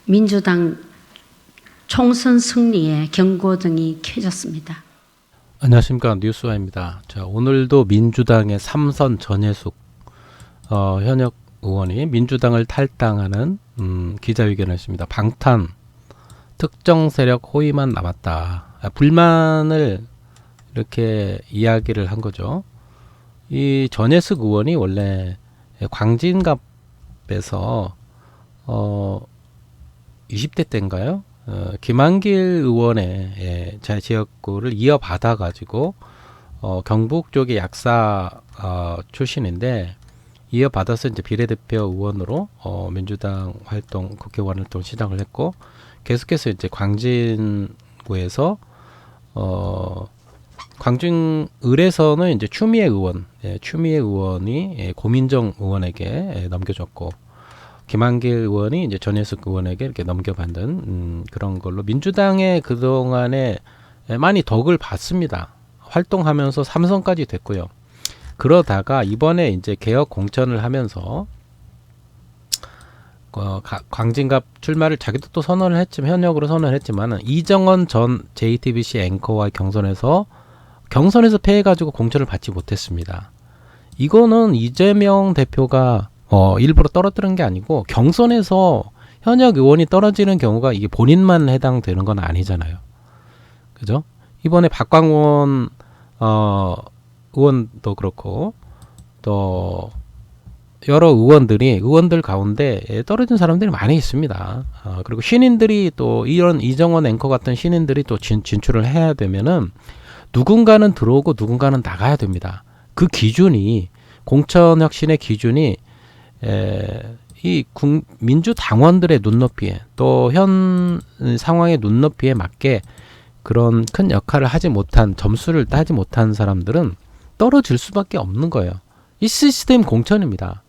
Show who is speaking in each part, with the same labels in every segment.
Speaker 1: 민주당 총선 승리에 경고등이 켜졌습니다.
Speaker 2: 안녕하십니까, 뉴스와입니다. 자, 오늘도 민주당의 삼선 전해숙 현역 의원이 민주당을 탈당하는 기자회견을 했습니다. 방탄 특정 세력 호위만 남았다. 불만을 이렇게 이야기를 한 거죠. 이 전해숙 의원이 원래 광진갑에서 20대 때인가요? 김한길 의원의 제 지역구를 이어받아 가지고 경북 쪽의 약사 출신인데, 이어받아서 이제 비례대표 의원으로 민주당 활동, 국회의원 활동 시작을 했고, 계속해서 이제 광진구에서 광진을에서는 이제 추미애 의원, 추미애 의원이 고민정 의원에게 넘겨줬고, 김한길 의원이 이제 전해숙 의원에게 이렇게 넘겨받는 그런 걸로 민주당의 그동안에 많이 덕을 봤습니다. 활동하면서 삼선까지 됐고요. 그러다가 이번에 이제 개혁 공천을 하면서 광진갑 출마를 자기도 또 선언을 했지만, 현역으로 선언을 했지만, 이정원 전 JTBC 앵커와 경선에서 패해가지고 공천을 받지 못했습니다. 이거는 이재명 대표가 일부러 떨어뜨린 게 아니고, 경선에서 현역 의원이 떨어지는 경우가 이게 본인만 해당되는 건 아니잖아요. 그죠? 이번에 박광원 의원도 그렇고, 또 여러 의원들 가운데 떨어진 사람들이 많이 있습니다. 그리고 신인들이 또 이런 이정원 앵커 같은 신인들이 또 진출을 해야 되면은 누군가는 들어오고 누군가는 나가야 됩니다. 그 기준이, 공천혁신의 기준이 이 민주당원들의 눈높이에, 또 현 상황의 눈높이에 맞게 그런 큰 역할을 하지 못한, 점수를 따지 못한 사람들은 떨어질 수밖에 없는 거예요. 이 시스템 공천입니다.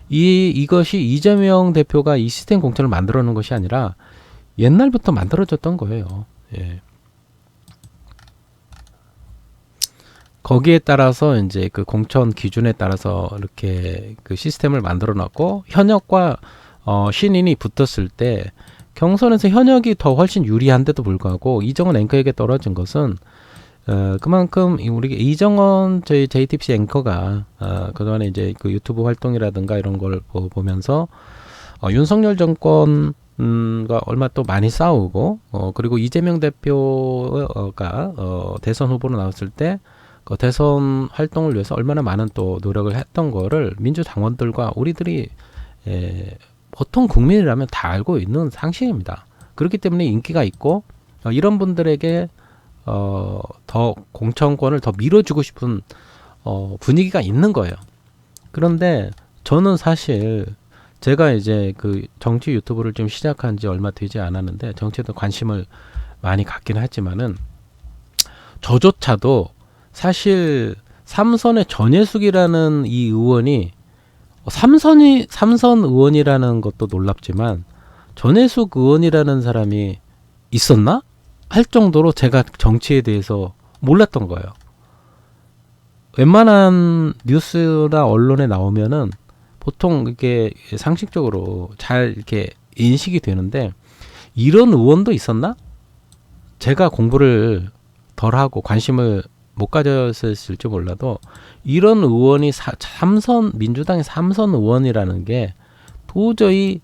Speaker 2: 이것이 이재명 대표가 이 시스템 공천을 만들어 놓은 것이 아니라 옛날부터 만들어졌던 거예요. 예. 거기에 따라서 이제 그 공천 기준에 따라서 이렇게 그 시스템을 만들어 놨고, 현역과 신인이 붙었을 때 경선에서 현역이 더 훨씬 유리한데도 불구하고 이정원 앵커에게 떨어진 것은 그만큼 우리 이정원 저희 JTBC 앵커가 그동안에 이제 그 유튜브 활동이라든가 이런 걸 보면서 윤석열 정권과 얼마 또 많이 싸우고, 그리고 이재명 대표가 대선 후보로 나왔을 때 그 대선 활동을 위해서 얼마나 많은 또 노력을 했던 거를 민주당원들과 우리들이 보통 국민이라면 다 알고 있는 상식입니다. 그렇기 때문에 인기가 있고, 이런 분들에게 더 공천권을 더 밀어주고 싶은 분위기가 있는 거예요. 그런데 저는 사실 제가 이제 그 정치 유튜브를 좀 시작한 지 얼마 되지 않았는데, 정치에도 관심을 많이 갖긴 했지만은, 저조차도 사실 삼선의 전해숙이라는 이 의원이 삼선 의원이라는 것도 놀랍지만, 전해숙 의원이라는 사람이 있었나? 할 정도로 제가 정치에 대해서 몰랐던 거예요. 웬만한 뉴스나 언론에 나오면은 보통 이렇게 상식적으로 잘 이렇게 인식이 되는데, 이런 의원도 있었나? 제가 공부를 덜 하고 관심을 못 가졌을지 몰라도, 이런 의원이 민주당의 삼선 의원이라는 게 도저히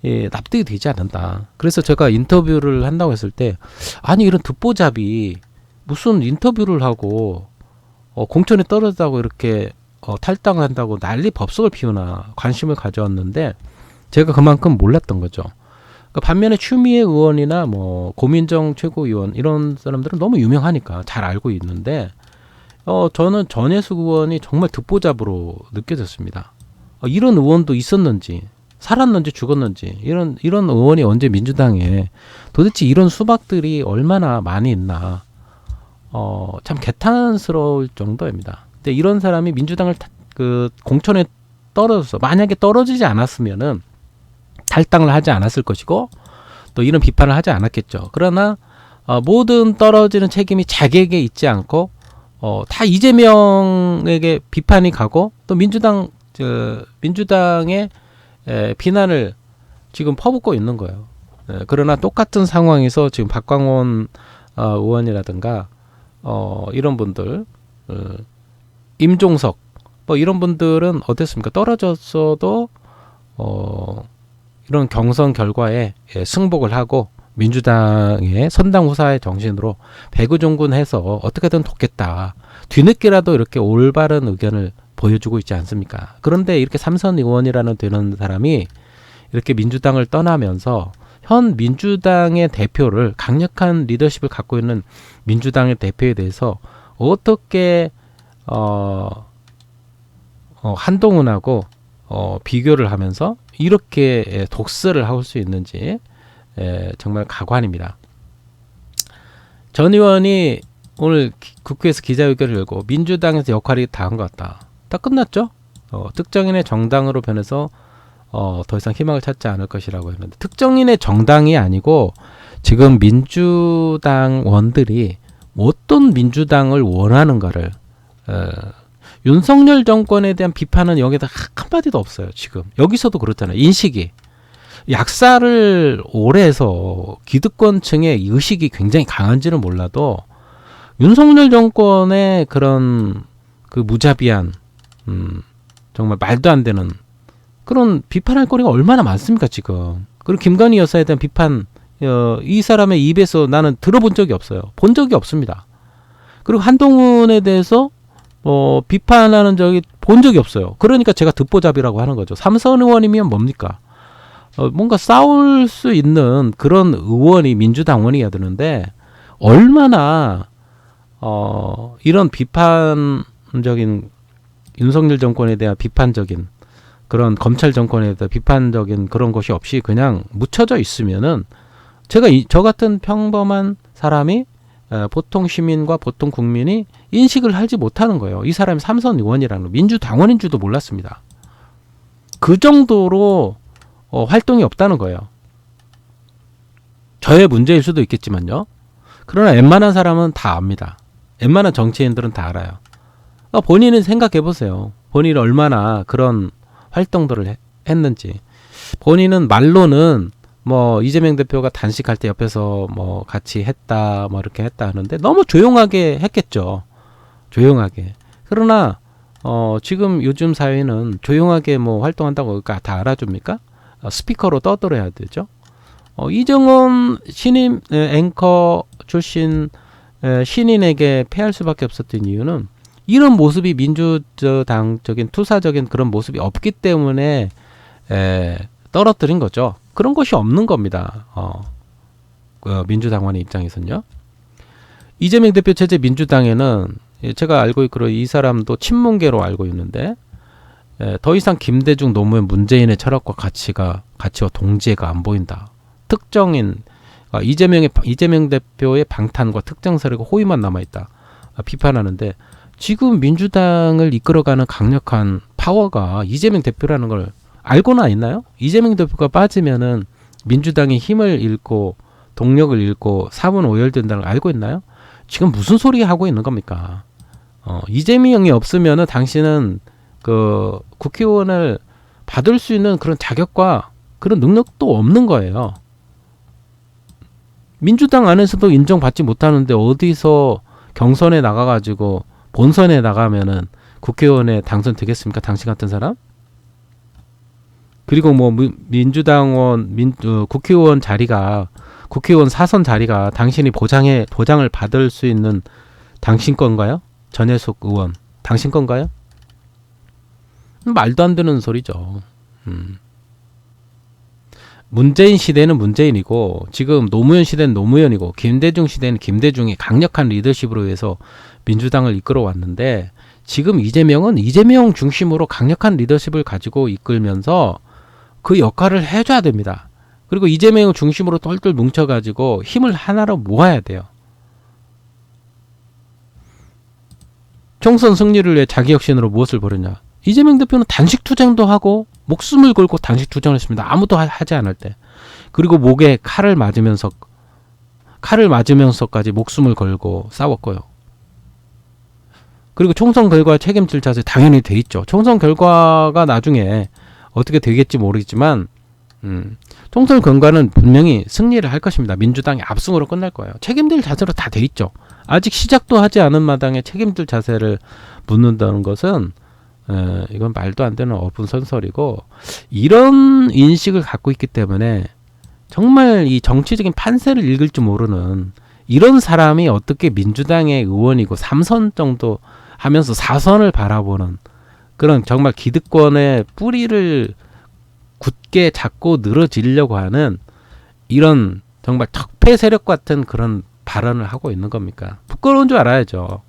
Speaker 2: 납득이 되지 않는다. 그래서 제가 인터뷰를 한다고 했을 때, 아니 이런 듣보잡이 무슨 인터뷰를 하고 공천에 떨어졌다고 이렇게 탈당을 한다고 난리 법석을 피우나 관심을 가져왔는데, 제가 그만큼 몰랐던 거죠. 그러니까 반면에 추미애 의원이나 뭐 고민정 최고위원 이런 사람들은 너무 유명하니까 잘 알고 있는데, 저는 전해숙 의원이 정말 듣보잡으로 느껴졌습니다. 이런 의원도 있었는지, 살았는지 죽었는지, 이런 의원이 언제 민주당에, 도대체 이런 수박들이 얼마나 많이 있나, 참 개탄스러울 정도입니다. 근데 이런 사람이 민주당을 그 공천에 떨어져서, 만약에 떨어지지 않았으면은 탈당을 하지 않았을 것이고, 또 이런 비판을 하지 않았겠죠. 그러나 모든 떨어지는 책임이 자기에게 있지 않고 다 이재명에게 비판이 가고, 또 민주당의 비난을 지금 퍼붓고 있는 거예요. 그러나 똑같은 상황에서 지금 박광원 의원이라든가 이런 분들, 임종석 뭐 이런 분들은 어땠습니까? 떨어졌어도 이런 경선 결과에 승복을 하고 민주당의 선당 후사의 정신으로 배구종군해서 어떻게든 돕겠다. 뒤늦게라도 이렇게 올바른 의견을 보여주고 있지 않습니까? 그런데 이렇게 삼선 의원이라는 되는 사람이 이렇게 민주당을 떠나면서 현 민주당의 대표를 강력한 리더십을 갖고 있는 민주당의 대표에 대해서 어떻게 한동훈하고 비교를 하면서 이렇게 독설을 할 수 있는지 정말 가관입니다. 전 의원이 오늘 국회에서 기자회견을 열고 민주당에서 역할이 다 한 것 같다. 다 끝났죠? 특정인의 정당으로 변해서 더 이상 희망을 찾지 않을 것이라고 했는데 특정인의 정당이 아니고 지금 민주당원들이 어떤 민주당을 원하는가를 윤석열 정권에 대한 비판은 여기다 한마디도 없어요. 지금 여기서도 그렇잖아요. 인식이 약사를 오래 해서 기득권층의 의식이 굉장히 강한지는 몰라도 윤석열 정권의 그런 그 무자비한 정말 말도 안 되는 그런 비판할 거리가 얼마나 많습니까 지금. 그리고 김건희 여사에 대한 비판 이 사람의 입에서 나는 들어본 적이 없어요. 본 적이 없습니다. 그리고 한동훈에 대해서 비판하는 적이 본 적이 없어요. 그러니까 제가 듣보잡이라고 하는 거죠. 삼선 의원이면 뭡니까? 뭔가 싸울 수 있는 그런 의원이 민주당원이어야 되는데 얼마나 이런 비판적인 윤석열 정권에 대한 비판적인 그런 검찰 정권에 대한 비판적인 그런 것이 없이 그냥 묻혀져 있으면은 저 같은 평범한 사람이 보통 시민과 보통 국민이 인식을 하지 못하는 거예요. 이 사람이 삼선 의원이라는 민주당원인 줄도 몰랐습니다. 그 정도로 활동이 없다는 거예요. 저의 문제일 수도 있겠지만요. 그러나 웬만한 사람은 다 압니다. 웬만한 정치인들은 다 알아요. 본인은 생각해 보세요. 본인이 얼마나 그런 활동들을 했는지. 본인은 말로는 뭐 이재명 대표가 단식할 때 옆에서 뭐 같이 했다 뭐 이렇게 했다 하는데 너무 조용하게 했겠죠. 조용하게. 그러나 지금 요즘 사회는 조용하게 뭐 활동한다고 다 알아줍니까? 스피커로 떠들어야 되죠. 이정원 신임 앵커 출신 신인에게 패할 수밖에 없었던 이유는 이런 모습이 민주당적인 투사적인 그런 모습이 없기 때문에 떨어뜨린 거죠. 그런 것이 없는 겁니다. 민주당원의 입장에서는요. 이재명 대표 체제 민주당에는 제가 알고 있기로 이 사람도 친문계로 알고 있는데 더 이상 김대중 노무현 문재인의 철학과 가치와 동지애가 안 보인다. 특정인 이재명 대표의 방탄과 특정 세력의 호의만 남아있다. 비판하는데 지금 민주당을 이끌어가는 강력한 파워가 이재명 대표라는 걸 알고나 있나요? 이재명 대표가 빠지면은 민주당이 힘을 잃고 동력을 잃고 사분 오열된다는 걸 알고 있나요? 지금 무슨 소리 하고 있는 겁니까? 이재명이 없으면은 당신은 그 국회의원을 받을 수 있는 그런 자격과 그런 능력도 없는 거예요. 민주당 안에서도 인정받지 못하는데 어디서 경선에 나가가지고 본선에 나가면은 국회의원에 당선되겠습니까? 당신 같은 사람? 그리고 뭐 국회의원 자리가 국회의원 사선 자리가 당신이 보장을 받을 수 있는 당신 건가요? 전혜숙 의원 당신 건가요? 말도 안 되는 소리죠. 문재인 시대는 문재인이고 지금 노무현 시대는 노무현이고 김대중 시대는 김대중이 강력한 리더십으로 해서 민주당을 이끌어 왔는데 지금 이재명은 이재명 중심으로 강력한 리더십을 가지고 이끌면서 그 역할을 해줘야 됩니다. 그리고 이재명을 중심으로 똘똘 뭉쳐가지고 힘을 하나로 모아야 돼요. 총선 승리를 위해 자기 혁신으로 무엇을 벌였냐. 이재명 대표는 단식 투쟁도 하고 목숨을 걸고 단식 투쟁을 했습니다. 아무도 하지 않을 때. 그리고 목에 칼을 맞으면서까지 목숨을 걸고 싸웠고요. 그리고 총선 결과에 책임질 자세 당연히 돼 있죠. 총선 결과가 나중에 어떻게 되겠지 모르겠지만 총선 결과는 분명히 승리를 할 것입니다. 민주당이 압승으로 끝날 거예요. 책임질 자세로 다 돼 있죠. 아직 시작도 하지 않은 마당에 책임질 자세를 묻는다는 것은 이건 말도 안 되는 어분선설이고, 이런 인식을 갖고 있기 때문에 정말 이 정치적인 판세를 읽을 줄 모르는 이런 사람이 어떻게 민주당의 의원이고 3선 정도 하면서 4선을 바라보는 그런 정말 기득권의 뿌리를 굳게 잡고 늘어지려고 하는 이런 정말 적폐 세력 같은 그런 발언을 하고 있는 겁니까? 부끄러운 줄 알아야죠.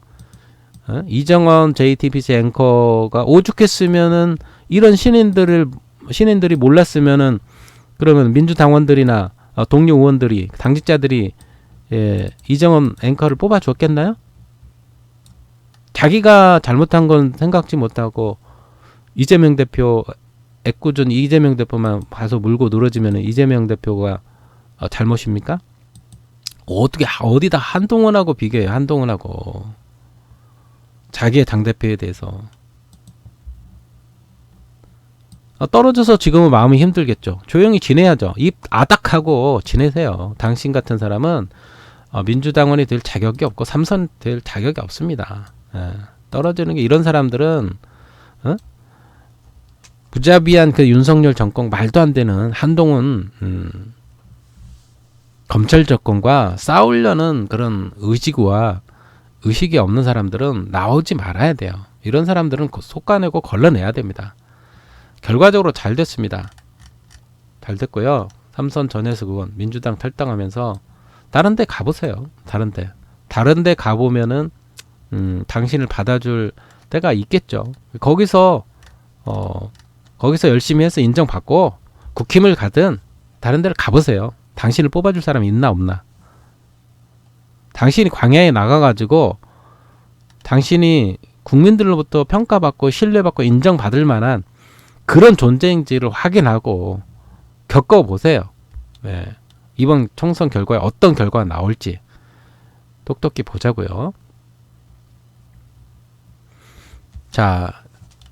Speaker 2: 이정원 JTBC 앵커가 오죽했으면은 이런 신인들이 몰랐으면은 그러면 민주당원들이나 동료 의원들이 당직자들이 이정원 앵커를 뽑아 줬겠나요? 자기가 잘못한 건 생각지 못하고 이재명 대표 애꿎은 이재명 대표만 가서 물고 늘어지면 이재명 대표가 잘못입니까? 어떻게 어디다 한동훈하고 비교해요? 한동훈하고 자기의 당대표에 대해서 떨어져서 지금은 마음이 힘들겠죠. 조용히 지내야죠. 입 아닥하고 지내세요. 당신 같은 사람은 민주당원이 될 자격이 없고 3선 될 자격이 없습니다. 떨어지는 게 이런 사람들은 무자비한 그 윤석열 정권 말도 안 되는 한동훈 검찰 정권과 싸우려는 그런 의식이 없는 사람들은 나오지 말아야 돼요. 이런 사람들은 솎아내고 걸러내야 됩니다. 결과적으로 잘 됐습니다. 잘 됐고요. 3선 전해석 의원 민주당 탈당하면서 다른 데 가보세요. 다른 데 가보면은 당신을 받아줄 때가 있겠죠. 거기서 열심히 해서 인정받고 국힘을 가든 다른 데를 가보세요. 당신을 뽑아줄 사람이 있나 없나. 당신이 광야에 나가가지고 당신이 국민들로부터 평가받고 신뢰받고 인정받을 만한 그런 존재인지를 확인하고 겪어보세요. 네. 이번 총선 결과에 어떤 결과가 나올지 똑똑히 보자고요. 자,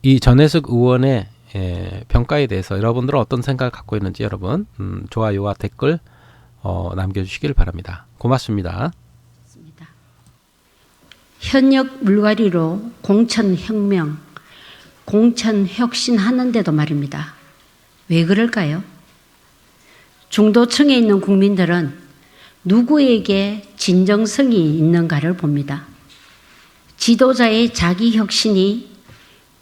Speaker 2: 이 전해숙 의원의 평가에 대해서 여러분들은 어떤 생각을 갖고 있는지 여러분 좋아요와 댓글 남겨주시길 바랍니다. 고맙습니다.
Speaker 1: 현역 물갈이로 공천혁명, 공천혁신 하는데도 말입니다. 왜 그럴까요? 중도층에 있는 국민들은 누구에게 진정성이 있는가를 봅니다. 지도자의 자기 혁신이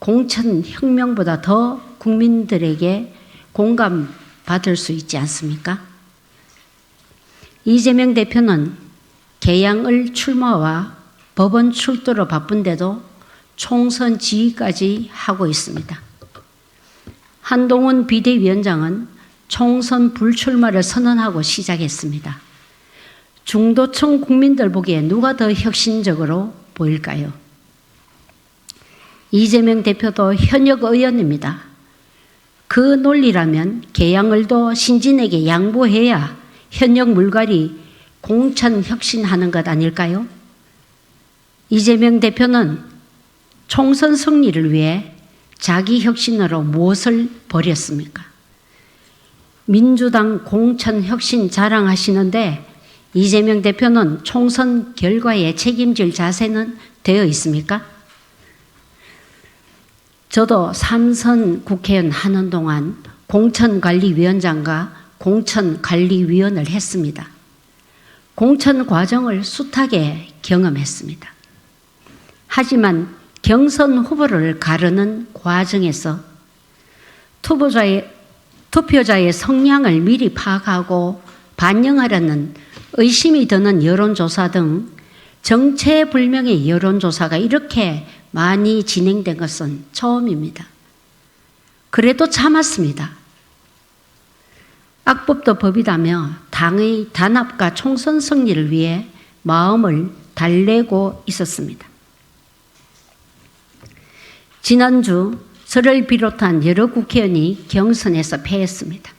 Speaker 1: 공천혁명보다 더 국민들에게 공감받을 수 있지 않습니까? 이재명 대표는 개양을 출마와 법원 출두로 바쁜데도 총선 지휘까지 하고 있습니다. 한동훈 비대위원장은 총선 불출마를 선언하고 시작했습니다. 중도층 국민들 보기에 누가 더 혁신적으로 보일까요? 이재명 대표도 현역 의원입니다. 그 논리라면 개양을도 신진에게 양보해야 현역 물갈이 공천 혁신하는 것 아닐까요? 이재명 대표는 총선 승리를 위해 자기 혁신으로 무엇을 버렸습니까? 민주당 공천 혁신 자랑하시는데 이재명 대표는 총선 결과에 책임질 자세는 되어 있습니까? 저도 3선 국회의원 하는 동안 공천관리위원장과 공천관리위원을 했습니다. 공천 과정을 숱하게 경험했습니다. 하지만 경선 후보를 가르는 과정에서 투표자의 성향을 미리 파악하고 반영하려는 의심이 드는 여론조사 등 정체불명의 여론조사가 이렇게 많이 진행된 것은 처음입니다. 그래도 참았습니다. 악법도 법이다며 당의 단합과 총선 승리를 위해 마음을 달래고 있었습니다. 지난주 저를 비롯한 여러 국회의원이 경선에서 패했습니다.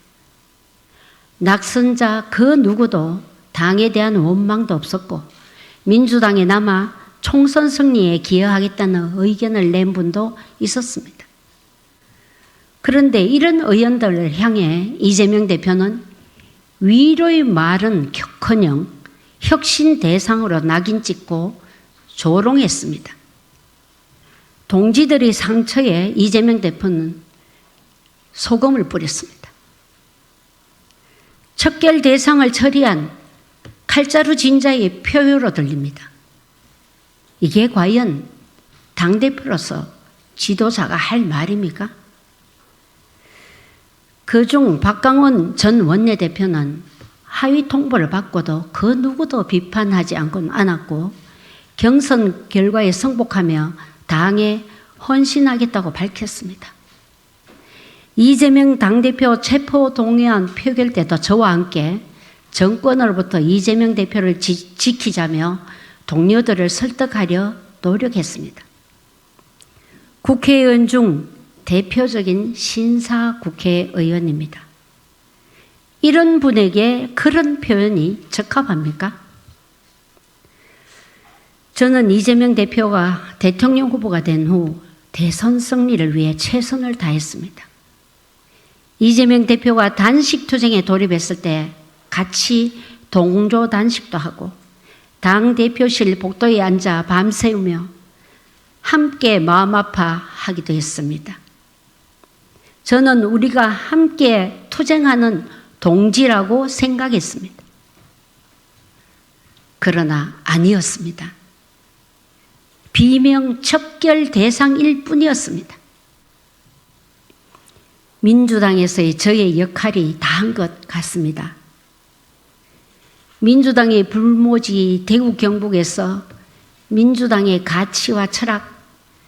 Speaker 1: 낙선자 그 누구도 당에 대한 원망도 없었고 민주당에 남아 총선 승리에 기여하겠다는 의견을 낸 분도 있었습니다. 그런데 이런 의원들을 향해 이재명 대표는 위로의 말은 커녕 혁신 대상으로 낙인 찍고 조롱했습니다. 동지들의 상처에 이재명 대표는 소금을 뿌렸습니다. 척결 대상을 처리한 칼자루 진자의 표효로 들립니다. 이게 과연 당대표로서 지도자가 할 말입니까? 그중 박강원 전 원내대표는 하위 통보를 받고도 그 누구도 비판하지 않았고 경선 결과에 승복하며 당에 헌신하겠다고 밝혔습니다. 이재명 당대표 체포동의안 표결 때도 저와 함께 정권으로부터 이재명 대표를 지키자며 동료들을 설득하려 노력했습니다. 국회의원 중 대표적인 신사 국회의원입니다. 이런 분에게 그런 표현이 적합합니까? 저는 이재명 대표가 대통령 후보가 된 후 대선 승리를 위해 최선을 다했습니다. 이재명 대표가 단식 투쟁에 돌입했을 때 같이 동조 단식도 하고 당대표실 복도에 앉아 밤새우며 함께 마음 아파하기도 했습니다. 저는 우리가 함께 투쟁하는 동지라고 생각했습니다. 그러나 아니었습니다. 비명 척결 대상일 뿐이었습니다. 민주당에서의 저의 역할이 다한 것 같습니다. 민주당의 불모지 대구 경북에서 민주당의 가치와 철학,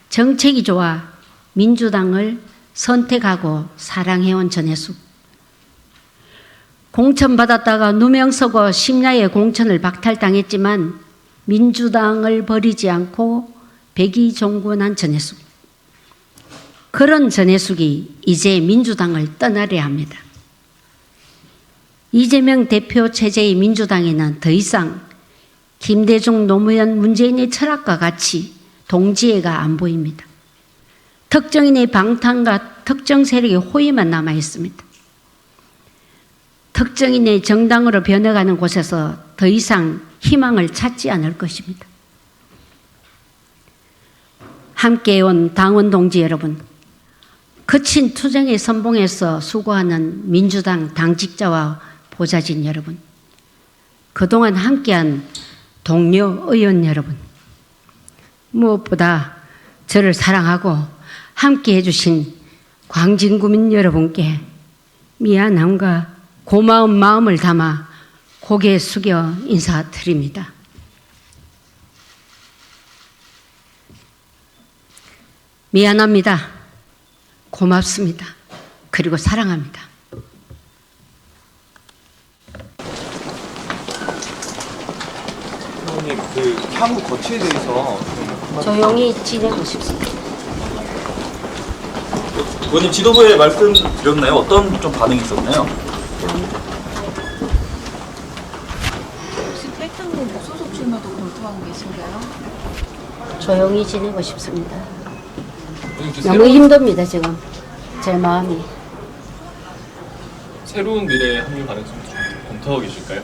Speaker 1: 정책이 좋아 민주당을 선택하고 사랑해온 전혜숙. 공천받았다가 누명 서고 심야에 공천을 박탈당했지만 민주당을 버리지 않고 백의종군한 전혜숙. 그런 전혜숙이 이제 민주당을 떠나려 합니다. 이재명 대표 체제의 민주당에는 더 이상 김대중, 노무현, 문재인의 철학과 같이 동지애가 안 보입니다. 특정인의 방탄과 특정 세력의 호의만 남아 있습니다. 특정인의 정당으로 변해가는 곳에서 더 이상 희망을 찾지 않을 것입니다. 함께해온 당원 동지 여러분, 거친 투쟁의 선봉에서 수고하는 민주당 당직자와 보좌진 여러분, 그동안 함께한 동료 의원 여러분, 무엇보다 저를 사랑하고 함께해 주신 광진구민 여러분께 미안함과 고마운 마음을 담아 고개 숙여 인사드립니다. 미안합니다. 고맙습니다. 그리고 사랑합니다.
Speaker 3: 의원님, 그 향후 거취에 대해서
Speaker 1: 조용히 지내고 싶습니다.
Speaker 3: 의원님 지도부에 말씀드렸나요? 어떤 좀 반응이 있었나요?
Speaker 4: 혹시 팩트는 무소속 출마도 검토하고 계신가요?
Speaker 1: 조용히 지내고 싶습니다. 너무 힘듭니다, 지금. 제 마음이.
Speaker 5: 새로운 미래에 합류 가능성 검토하고 계실까요?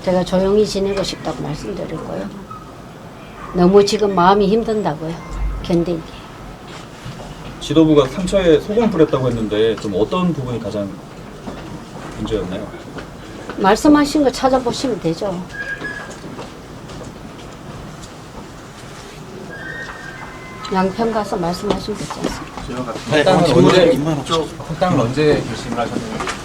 Speaker 1: 제가 조용히 지내고 싶다고 말씀드렸고요. 너무 지금 마음이 힘든다고요. 견디기.
Speaker 3: 지도부가 상처에 소금 뿌렸다고 했는데 좀 어떤 부분이 가장 문제였나요?
Speaker 1: 말씀하신 거 찾아보시면 되죠. 양평 가서 말씀하시면 되지 않습니까?
Speaker 5: 할당은 언제 결심을 하셨나요?